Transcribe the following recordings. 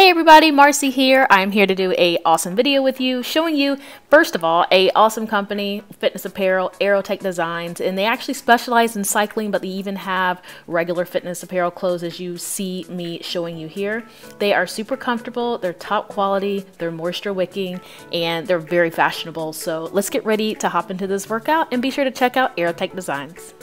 Hey everybody, Marcy here. I'm here to do a awesome video with you, showing you, first of all, a awesome company, fitness apparel, Aerotech Designs, and they actually specialize in cycling, but they even have regular fitness apparel clothes as you see me showing you here. They are super comfortable, they're top quality, they're moisture wicking, and they're very fashionable. So let's get ready to hop into this workout, and be sure to check out Aerotech Designs.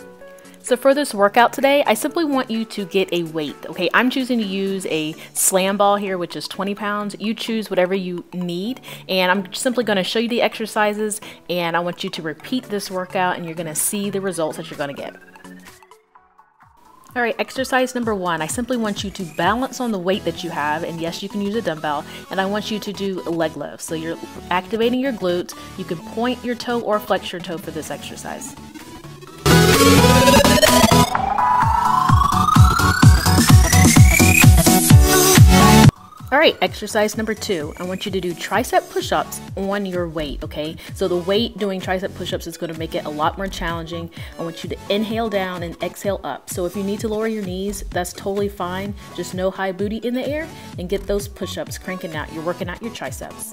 So for this workout today, I simply want you to get a weight, okay? I'm choosing to use a slam ball here, which is 20 pounds. You choose whatever you need, and I'm simply gonna show you the exercises, and I want you to repeat this workout, and you're gonna see the results that you're gonna get. All right, exercise number 1, I simply want you to balance on the weight that you have, and yes, you can use a dumbbell, and I want you to do leg lifts. So you're activating your glutes. You can point your toe or flex your toe for this exercise. All right, exercise number 2, I want you to do tricep push-ups on your weight, okay? So the weight doing tricep push-ups is gonna make it a lot more challenging. I want you to inhale down and exhale up. So if you need to lower your knees, that's totally fine. Just no high booty in the air and get those push-ups cranking out. You're working out your triceps.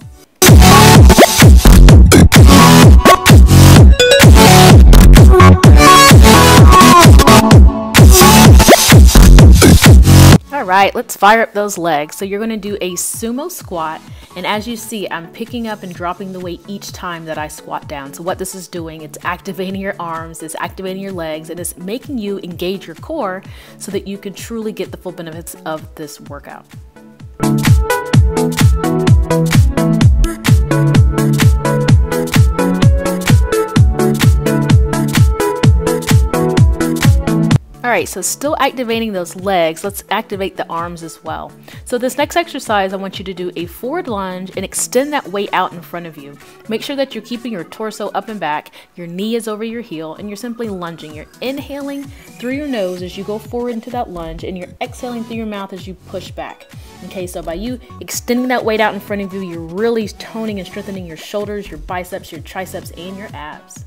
All right, let's fire up those legs. So you're gonna do a sumo squat, and as you see, I'm picking up and dropping the weight each time that I squat down. So what this is doing, it's activating your arms, it's activating your legs, and it's making you engage your core so that you can truly get the full benefits of this workout. Alright, so still activating those legs, let's activate the arms as well. So this next exercise, I want you to do a forward lunge and extend that weight out in front of you. Make sure that you're keeping your torso up and back, your knee is over your heel, and you're simply lunging. You're inhaling through your nose as you go forward into that lunge, and you're exhaling through your mouth as you push back. Okay, so by you extending that weight out in front of you, you're really toning and strengthening your shoulders, your biceps, your triceps, and your abs.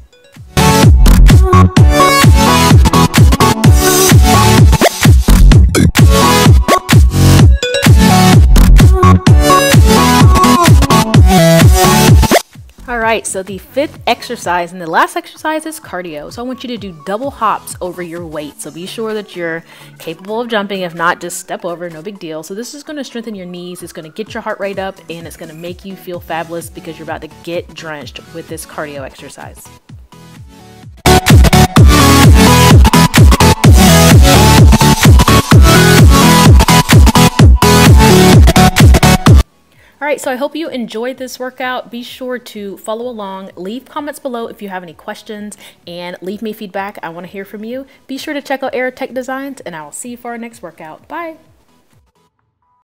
Alright, so the 5th exercise and the last exercise is cardio. So I want you to do double hops over your weight. So be sure that you're capable of jumping. If not, just step over, no big deal. So this is going to strengthen your knees, it's going to get your heart rate up, and it's going to make you feel fabulous because you're about to get drenched with this cardio exercise. Alright, so I hope you enjoyed this workout. Be sure to follow along, leave comments below if you have any questions, and leave me feedback. I want to hear from you. Be sure to check out Aerotech Designs, and I will see you for our next workout. Bye!